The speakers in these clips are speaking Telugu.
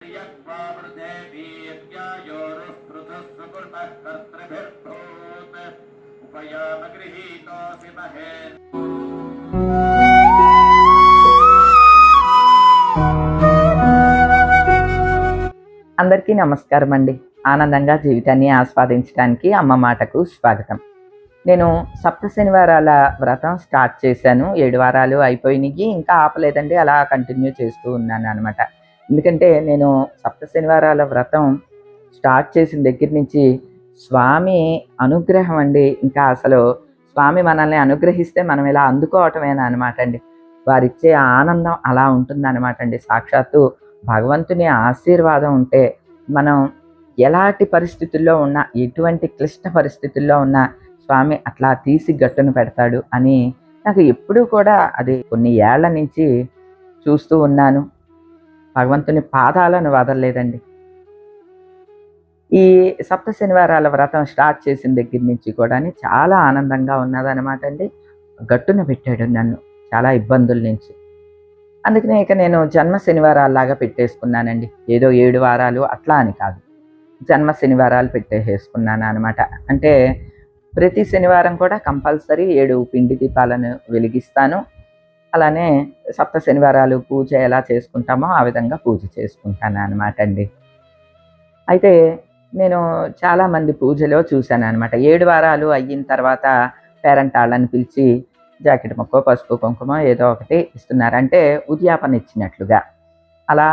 అందరికీ నమస్కారం అండి. ఆనందంగా జీవితాన్ని ఆస్వాదించడానికి అమ్మ మాటకు స్వాగతం. నేను సప్త శనివారాల వ్రతం స్టార్ట్ చేశాను. 7 వారాలు అయిపోయినాయి. ఇంకా ఆపలేదండి, అలా కంటిన్యూ చేస్తూ ఉన్నాను అనమాట. ఎందుకంటే నేను సప్త శనివారాల వ్రతం స్టార్ట్ చేసిన దగ్గర నుంచి స్వామి అనుగ్రహం అండి. ఇంకా అసలు స్వామి మనల్ని అనుగ్రహిస్తే మనం ఇలా అందుకోవటమేనా అనమాట అండి. వారిచ్చే ఆనందం అలా ఉంటుందన్నమాట అండి. సాక్షాత్తు భగవంతుని ఆశీర్వాదం ఉంటే మనం ఎలాంటి పరిస్థితుల్లో ఉన్నా, ఎటువంటి క్లిష్ట పరిస్థితుల్లో ఉన్నా స్వామి అట్లా తీసి గట్టును పెడతాడు అని నాకు ఎప్పుడూ కూడా అది కొన్ని ఏళ్ల నుంచి చూస్తూ ఉన్నాను. భగవంతుని పాదాలను వదలలేదండి. ఈ సప్త శనివారాల వ్రతం స్టార్ట్ చేసిన దగ్గర నుంచి కూడా చాలా ఆనందంగా ఉన్నదనమాట అండి. గట్టున పెట్టాడు నన్ను చాలా ఇబ్బందుల నుంచి. అందుకనే ఇక నేను జన్మ శనివారాల్లాగా పెట్టేసుకున్నానండి. ఏదో 7 వారాలు అట్లా అని కాదు, జన్మ శనివారాలు పెట్టేసుకున్నాను అనమాట. అంటే ప్రతి శనివారం కూడా కంపల్సరీ 7 పిండి దీపాలను వెలిగిస్తాను. అలానే సప్త శనివారాలు పూజ ఎలా చేసుకుంటామో ఆ విధంగా పూజ చేసుకుంటాను అనమాట అండి. అయితే నేను చాలామంది పూజలో చూశాను అనమాట. 7 వారాలు అయిన తర్వాత పేరంటాళ్ళని పిలిచి జాకెట్ ముక్కో, పసుపు, కుంకుమ ఏదో ఒకటి ఇస్తున్నారు. అంటే ఉద్యాపన ఇచ్చినట్లుగా అలా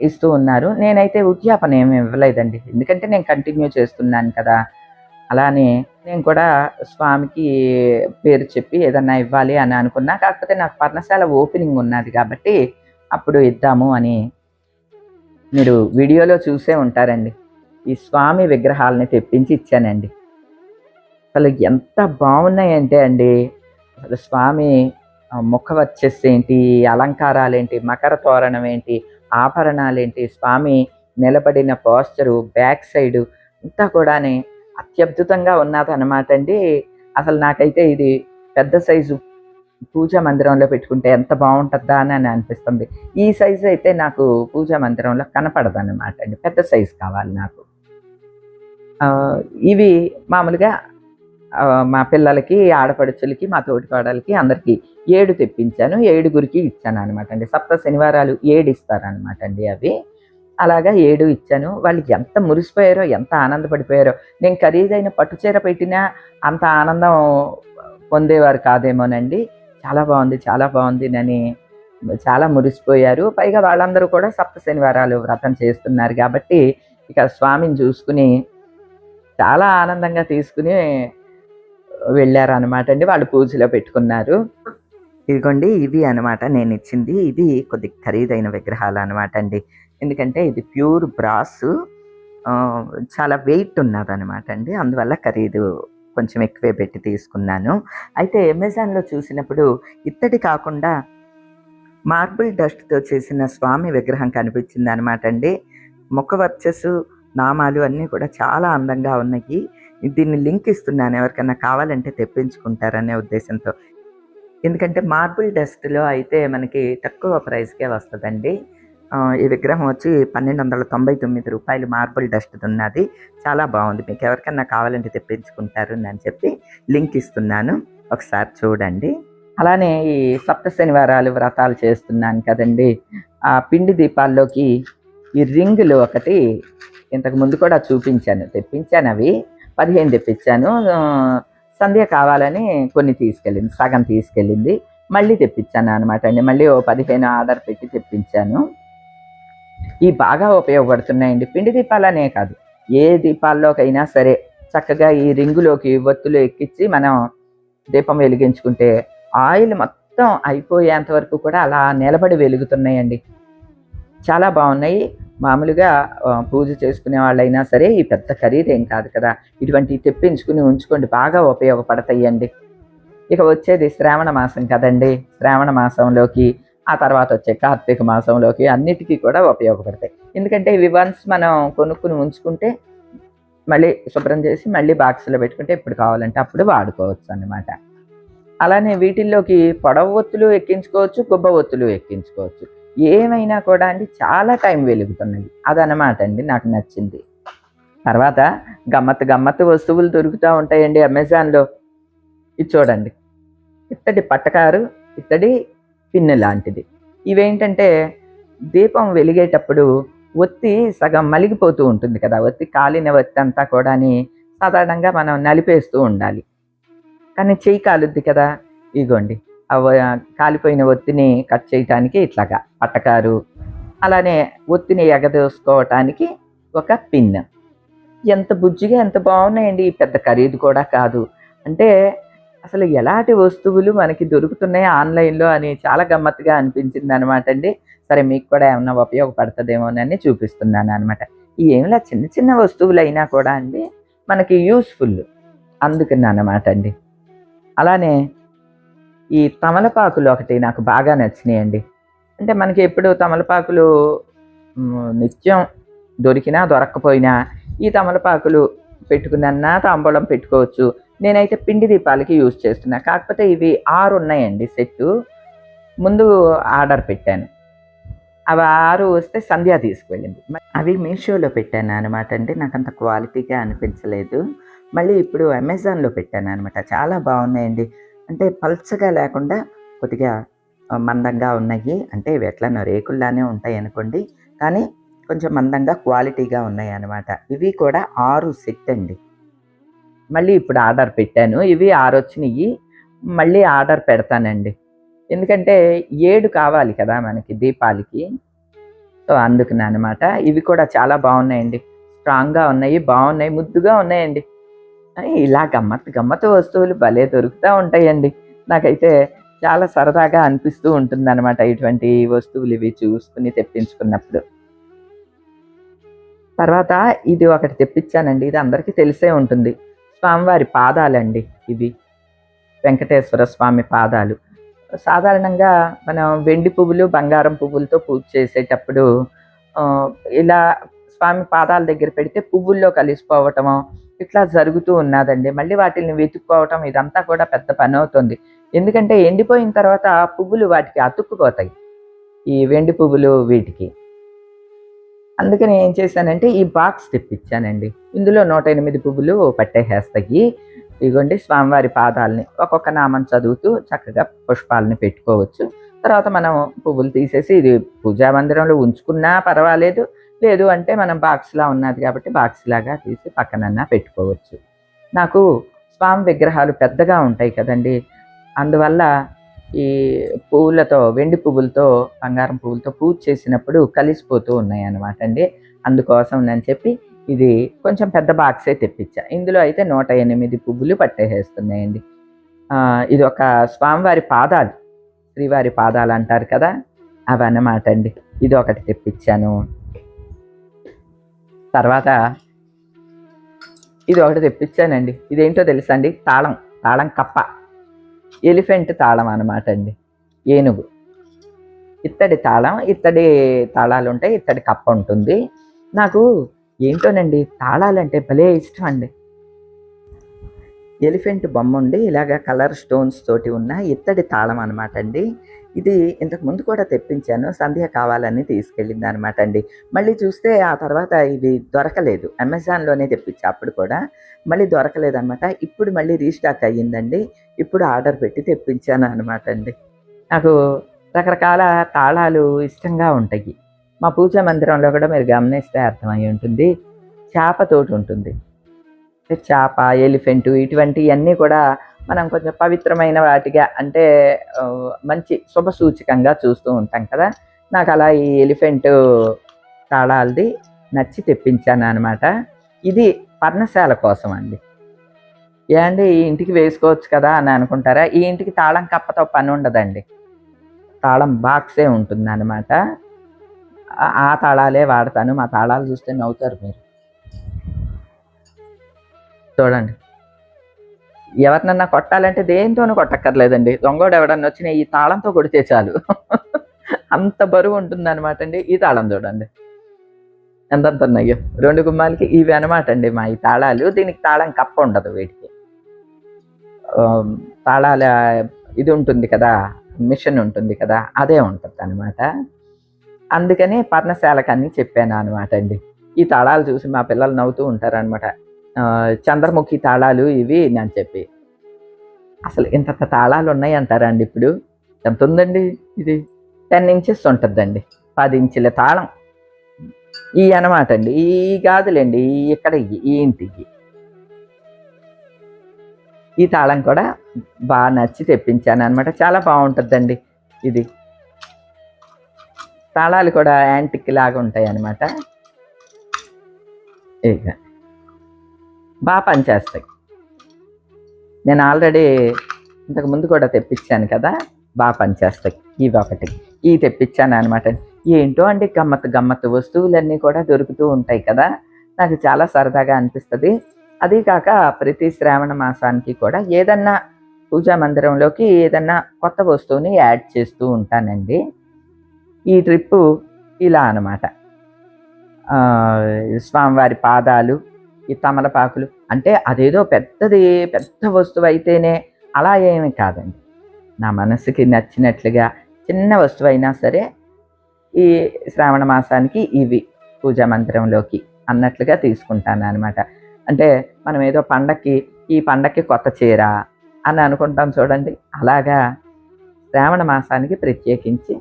ఇస్తూ ఉన్నారు. నేనైతే ఉద్యాపన ఏమి ఇవ్వలేదండి, ఎందుకంటే నేను కంటిన్యూ చేస్తున్నాను కదా. అలానే నేను కూడా స్వామికి పేరు చెప్పి ఏదన్నా ఇవ్వాలి అని అనుకున్నా. కాకపోతే నాకు పర్ణశాల ఓపెనింగ్ ఉన్నది కాబట్టి అప్పుడు ఇద్దాము అని. మీరు వీడియోలో చూసే ఉంటారండి, ఈ స్వామి విగ్రహాలని తెప్పించి ఇచ్చానండి. అసలు ఎంత బాగున్నాయంటే అండి, అసలు స్వామి ముఖ వచ్చేసి ఏంటి, అలంకారాలేంటి, మకర తోరణం ఏంటి, ఆభరణాలేంటి, స్వామి నిలబడిన పోస్చరు, బ్యాక్ సైడు అంతా కూడా అత్యద్భుతంగా ఉన్నదన్నమాట అండి. అసలు నాకైతే ఇది పెద్ద సైజు పూజా మందిరంలో పెట్టుకుంటే ఎంత బాగుంటుందా అని అనిపిస్తుంది. ఈ సైజు అయితే నాకు పూజా మందిరంలో కనపడదన్నమాట అండి. పెద్ద సైజు కావాలి నాకు. ఇవి మామూలుగా మా పిల్లలకి, ఆడపడుచులకి, మా తోటికోడలకి అందరికీ 7 తెప్పించాను. 7గురికి ఇచ్చాను అనమాట అండి. సప్త శనివారాలు 7 ఇస్తారనమాట అండి అవి. అలాగా 7 ఇచ్చాను. వాళ్ళు ఎంత మురిసిపోయారో, ఎంత ఆనందపడిపోయారో. నేను ఖరీదైన పట్టుచీర పెట్టినా అంత ఆనందం పొందేవారు కాదేమోనండి. చాలా బాగుంది, చాలా బాగుంది అని చాలా మురిసిపోయారు. పైగా వాళ్ళందరూ కూడా సప్త శనివారాలు వ్రతం చేస్తున్నారు కాబట్టి ఇక స్వామిని చూసుకుని చాలా ఆనందంగా తీసుకుని వెళ్ళారనమాట అండి. వాళ్ళు పూజలో పెట్టుకున్నారు. ఇదిగోండి, ఇవి అనమాట నేను ఇచ్చింది. ఇది కొద్ది ఖరీదైన విగ్రహాలు అనమాట అండి. ఎందుకంటే ఇది ప్యూర్ బ్రాస్, చాలా వెయిట్ ఉన్నదనమాట అండి. అందువల్ల ఖరీదు కొంచెం ఎక్కువే పెట్టి తీసుకున్నాను. అయితే అమెజాన్లో చూసినప్పుడు ఇత్తడి కాకుండా మార్బుల్ డస్ట్తో చేసిన స్వామి విగ్రహం కనిపించింది అనమాట అండి. ముఖ వర్చస్సు, నామాలు అన్నీ కూడా చాలా అందంగా ఉన్నాయి. దీన్ని లింక్ ఇస్తున్నాను, ఎవరికైనా కావాలంటే తెప్పించుకుంటారనే ఉద్దేశంతో. ఎందుకంటే మార్బుల్ డస్ట్లో అయితే మనకి తక్కువ ప్రైస్కే వస్తుందండి. ఈ విగ్రహం వచ్చి 1299 రూపాయలు మార్బుల్ డస్ట్ ఉన్నది. చాలా బాగుంది. మీకు ఎవరికైనా కావాలంటే తెప్పించుకుంటారు అని చెప్పి లింక్ ఇస్తున్నాను, ఒకసారి చూడండి. అలానే ఈ సప్త శనివారాలు వ్రతాలు చేస్తున్నాను కదండి, ఆ పిండి దీపాల్లోకి ఈ రింగులు ఒకటి ఇంతకు ముందు కూడా చూపించాను, తెప్పించాను. అవి 15 తెప్పించాను. సంధ్య కావాలని కొన్ని తీసుకెళ్ళింది, సగం తీసుకెళ్ళింది. మళ్ళీ తెప్పించాను అనమాట అండి. మళ్ళీ 15 ఆర్డర్ పెట్టి తెప్పించాను. ఇవి బాగా ఉపయోగపడుతున్నాయండి. పిండి దీపాలనే కాదు, ఏ దీపాల్లోకైనా సరే చక్కగా ఈ రింగులోకి ఒత్తులు ఎక్కించి మనం దీపం వెలిగించుకుంటే ఆయిల్ మొత్తం అయిపోయేంత వరకు కూడా అలా నిలబడి వెలుగుతున్నాయండి. చాలా బాగున్నాయి. మామూలుగా పూజ చేసుకునే వాళ్ళైనా సరే, ఈ పెద్ద ఖరీదేం కాదు కదా, ఇటువంటివి తెప్పించుకుని ఉంచుకోండి, బాగా ఉపయోగపడతాయండి. ఇక వచ్చేది శ్రావణ మాసం కదండి. శ్రావణ మాసంలోకి, ఆ తర్వాత వచ్చే కార్తీక మాసంలోకి అన్నిటికీ కూడా ఉపయోగపడతాయి. ఎందుకంటే ఇవి వన్స్ మనం కొనుక్కుని ఉంచుకుంటే మళ్ళీ శుభ్రం చేసి మళ్ళీ బాక్స్లో పెట్టుకుంటే ఎప్పుడు కావాలంటే అప్పుడు వాడుకోవచ్చు అన్నమాట. అలానే వీటిల్లోకి పొడవు ఒత్తులు ఎక్కించుకోవచ్చు, గుబ్బ ఒత్తులు ఎక్కించుకోవచ్చు. ఏమైనా కూడా అండి చాలా టైం వెలుగుతున్నాయి. అదనమాట అండి నాకు నచ్చింది. తర్వాత గమ్మత్తు గమ్మత్తు వస్తువులు దొరుకుతూ ఉంటాయండి అమెజాన్‌లో. ఇది చూడండి. ఇత్తడి పటకారు, ఇత్తడి పిన్ను లాంటిది. ఇవేంటంటే దీపం వెలిగేటప్పుడు ఒత్తి సగం మలిగిపోతూ ఉంటుంది కదా! ఒత్తి కాలిన ఒత్తంతా కూడాని సాధారణంగా మనం నలిపేస్తూ ఉండాలి. కానీ చెయ్యి కాలుద్ది కదా! ఇగోండి. కాలిపోయిన ఒత్తిని కట్ చేయటానికి ఇట్లాగా పటకారు, అలానే ఒత్తిని ఎగదోసుకోవటానికి ఒక పిన్. ఎంత బుజ్జిగా ఎంత బాగున్నాయండి. పెద్ద ఖరీదు కూడా కాదు. అంటే అసలు ఎలాంటి వస్తువులు మనకి దొరుకుతున్నాయి ఆన్‌లైన్‌లో అని చాలా గమ్మత్తుగా అనిపించిందనమాట అండి. సరే మీకు కూడా ఏమన్నా ఉపయోగపడతదేమోనని చూపిస్తున్నాననమాట. ఈ ఏంలా చిన్న చిన్న వస్తువులైనా కూడా అండి మనకి యూజ్‌ఫుల్. అందుకననమాట అండి. అలానే ఈ తమలపాకులు ఒకటి నాకు బాగా నచ్చినాయండి. అంటే మనకి ఎప్పుడు తమలపాకులు నిత్యం దొరికినా, దొరక్కపోయినా ఈ తమలపాకులు పెట్టుకునన్నా తాంబూలం పెట్టుకోవచ్చు. నేనైతే పిండి దీపాలకి యూజ్ చేస్తున్నా. కాకపోతే ఇవి 6 ఉన్నాయండి సెట్టు. ముందు ఆర్డర్ పెట్టాను. అవి 6 వస్తే సంధ్య తీసుకువెళ్ళింది. అవి మీషోలో పెట్టాననమాట అండి. నాకంత క్వాలిటీగా అనిపించలేదు. మళ్ళీ ఇప్పుడు అమెజాన్‌లో పెట్టాననమాట. చాలా బాగున్నాయండి. అంటే పల్చగా లేకుండా కొద్దిగా మందంగా ఉన్నాయి. అంటే ఇవి ఎట్లనో రేకుల్లానే ఉంటాయనుకోండి. కానీ కొంచెం మందంగా క్వాలిటీగా ఉన్నాయన్నమాట. ఇవి కూడా 6 సెట్ అండి. మళ్ళీ ఇప్పుడు ఆర్డర్ పెట్టాను. ఇవి 6 వచ్చినియి. మళ్ళీ ఆర్డర్ పెడతానండి. ఎందుకంటే 7 కావాలి కదా మనకి దీపాలకి. సో, అందుకననమాట. ఇవి కూడా చాలా బాగున్నాయండి. స్ట్రాంగ్‌గా ఉన్నాయి, బాగున్నాయి, ముద్దుగా ఉన్నాయండి. ఇలా గమ్మత్తు గమ్మత్తు వస్తువులు భలే దొరుకుతా ఉంటాయండి. నాకైతే చాలా సరదాగా అనిపిస్తూ ఉంటుందనమాట ఇటువంటి వస్తువులు ఇవి చూసుకొని తెప్పించుకున్నప్పుడు. తర్వాత ఇది ఒకటి తెప్పించానండి. ఇది అందరికీ తెలిసే ఉంటుంది. స్వామివారి పాదాలండి ఇవి. వెంకటేశ్వర స్వామి పాదాలు. సాధారణంగా మనం వెండి పువ్వులు, బంగారం పువ్వులతో పూజ చేసేటప్పుడు ఆహ్, ఇలా స్వామి పాదాల దగ్గర పెడితే పువ్వుల్లో కలిసిపోవటమో, ఇట్లా జరుగుతూ ఉన్నాదండి. మళ్ళీ వాటిల్ని వెతుక్కోవటం ఇదంతా కూడా పెద్ద పనవుతుంది. ఎందుకంటే ఎండిపోయిన తర్వాత పువ్వులు వాటికి అతుక్కుపోతాయి. ఈ వెండి పువ్వులు వీటికి. అందుకని ఏం చేశానంటే ఈ బాక్స్ తెప్పించానండి. ఇందులో 108 పువ్వులు పట్టేసేస్తాయి. ఇగోండి స్వామివారి పాదాలని ఒక్కొక్క నామం చదువుతూ చక్కగా పుష్పాలని పెట్టుకోవచ్చు. తర్వాత మనం పువ్వులు తీసేసి ఇది పూజా మందిరంలో ఉంచుకున్నా పర్వాలేదు. లేదు అంటే మనం బాక్స్‌లా ఉన్నది కాబట్టి బాక్స్‌లాగా తీసి పక్కనన్నా పెట్టుకోవచ్చు. నాకు స్వామి విగ్రహాలు పెద్దగా ఉంటాయి కదండీ! అందువల్ల ఈ పువ్వులతో వెండి పువ్వులతో, బంగారం పువ్వులతో పూజ చేసినప్పుడు కలిసిపోతూ ఉన్నాయన్నమాట అండి. అందుకోసమని చెప్పి ఇది కొంచెం పెద్ద బాక్సే తెప్పించా. ఇందులో అయితే 108 పువ్వులు పట్టేసేస్తున్నాయండి. ఇది ఒక స్వామివారి పాదాలు, శ్రీవారి పాదాలంటారు కదా! అవన్నమాట అండి. ఇదొకటి తెప్పించాను. తర్వాత ఇదొకటి తెప్పించానండి. ఇదేంటో తెలుసా అండి? తాళం, తాళం కప్ప. ఎలిఫెంట్ తాళం అనమాట అండి. ఏనుగు. ఇత్తడి తాళం, ఇత్తడి తాళాలుంటాయి, ఇత్తడి కప్ప ఉంటుంది. నాకు ఏంటోనండి తాళాలంటే భలే ఇష్టం అండి. ఎలిఫెంట్ బొమ్ముండి ఇలాగ కలర్ స్టోన్స్ తోటి ఉన్న ఇత్తడి తాళం అనమాట అండి. ఇది ఇంతకుముందు కూడా తెప్పించాను. సంధ్య కావాలని తీసుకెళ్ళిందనమాట అండి. మళ్ళీ చూస్తే ఆ తర్వాత ఇవి దొరకలేదు. అమెజాన్‌లోనే తెప్పించా అప్పుడు కూడా. మళ్ళీ దొరకలేదనమాట. ఇప్పుడు మళ్ళీ రీస్టాక్ అయ్యిందండి. ఇప్పుడు ఆర్డర్ పెట్టి తెప్పించాను అనమాట అండి. నాకు రకరకాల తాళాలు ఇష్టంగా ఉంటాయి. మా పూజా మందిరంలో కూడా మీరు గమనిస్తే అర్థమై ఉంటుంది. చేపతోటుంటుంది. చేప, ఎలిఫెంటు ఇటువంటియన్నీ కూడా మనం కొంచెం పవిత్రమైన వాటిగా అంటే మంచి శుభ సూచకంగా చూస్తూ ఉంటాం కదా! నాకలా ఈ ఎలిఫెంటు తాళాలది నచ్చి తెప్పించాననమాట. ఇది పర్ణశాల కోసం అండి. ఏవండీ ఈ ఇంటికి వేసుకోవచ్చు కదా అని అనుకుంటారా? ఈ ఇంటికి తాళం కప్పతో పనుండదండి. తాళం బాక్సే ఉంటుందనమాట. ఆ తాళాలే వాడతాను. మా తాళాలు చూస్తే నవ్వుతారు మీరు. చూడండి. ఎవరినన్నా కొట్టాలంటే దేనితోనూ కొట్టక్కర్లేదండి. దొంగోడు ఎవడన్నా వచ్చినా ఈ తాళంతో కొడితే చాలు. అంత బరువు ఉంటుందనమాట అండి. ఈ తాళం చూడండి. ఎంతెంత ఉన్నాయో. 2 గుమ్మాలకి ఇవి అనమాట అండి మా ఈ తాళాలు. దీనికి తాళం కప్ప ఉండదు వీటికి. తాళాల ఇది ఉంటుంది కదా! మిషన్ ఉంటుంది కదా! అదే ఉంటదనమాట. అందుకని పర్ణశాలకు అన్నీ చెప్పాను అనమాట అండి. ఈ తాళాలు చూసి మా పిల్లలు నవ్వుతూ ఉంటారనమాట. చంద్రముఖి తాళాలు ఇవి అని చెప్పి. అసలు ఇంత తాళాలు ఉన్నాయి అంటారా అండి ఇప్పుడు? ఎంత ఉందండి ఇది? 10 ఇంచెస్ ఉంటుందండి. 10 ఇంచుల తాళం. ఈ అనమాట అండి. ఈ కాదులేండి, ఇక్కడ ఈ ఇంటికి ఈ తాళం కూడా బాగా నచ్చి తెప్పించాను అనమాట. చాలా బాగుంటుందండి ఇది. తాళాలు కూడా యాంటిక్ లాగా ఉంటాయి అన్నమాట. ఇక బాగా పనిచేస్తాయి. నేను ఆల్రెడీ ఇంతకుముందు కూడా తెప్పించాను కదా, బాగా పనిచేస్తాయి. ఇవి ఒకటి ఇవి తెప్పించాను అనమాట. ఏంటో అండి, గమ్మత్తు గమ్మత్తు వస్తువులన్నీ కూడా దొరుకుతూ ఉంటాయి కదా, నాకు చాలా సరదాగా అనిపిస్తుంది. అదీ కాక ప్రతి శ్రావణ మాసానికి కూడా ఏదన్నా పూజా మందిరంలోకి ఏదన్నా కొత్త వస్తువుని యాడ్ చేస్తూ ఉంటానండి. ఈ ట్రిప్పు ఇలా అనమాట. స్వామివారి పాదాలు, ఈ తమలపాకులు, అంటే అదేదో పెద్ద వస్తువు అయితేనే అలా ఏమి కాదండి. నా మనసుకి నచ్చినట్లుగా చిన్న వస్తువు అయినా సరే ఈ శ్రావణ మాసానికి ఇవి పూజా మందిరంలోకి అన్నట్లుగా తీసుకుంటాను అనమాట. అంటే మనం ఏదో ఈ పండక్కి కొత్త చీర అని అనుకుంటాం చూడండి, అలాగా శ్రావణ మాసానికి ప్రత్యేకించి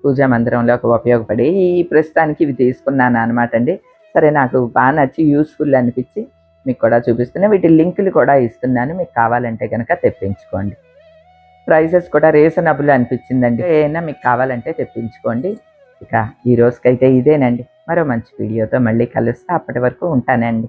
పూజా మందిరంలోకి ఉపయోగపడి ఈ ప్రస్తుతానికి ఇవి తీసుకున్నాను అనమాట అండి. సరే, నాకు బాగా నచ్చి యూస్ఫుల్ అనిపించి మీకు కూడా చూపిస్తున్నా. వీటి లింకులు కూడా ఇస్తున్నాను, మీకు కావాలంటే కనుక తెప్పించుకోండి. ప్రైజెస్ కూడా రీజనబుల్ అనిపించిందండి. ఏమైనా మీకు కావాలంటే తెప్పించుకోండి. ఇక ఈ రోజుకైతే ఇదేనండి. మరో మంచి వీడియోతో మళ్ళీ కలుస్తా. అప్పటి వరకు ఉంటానండి.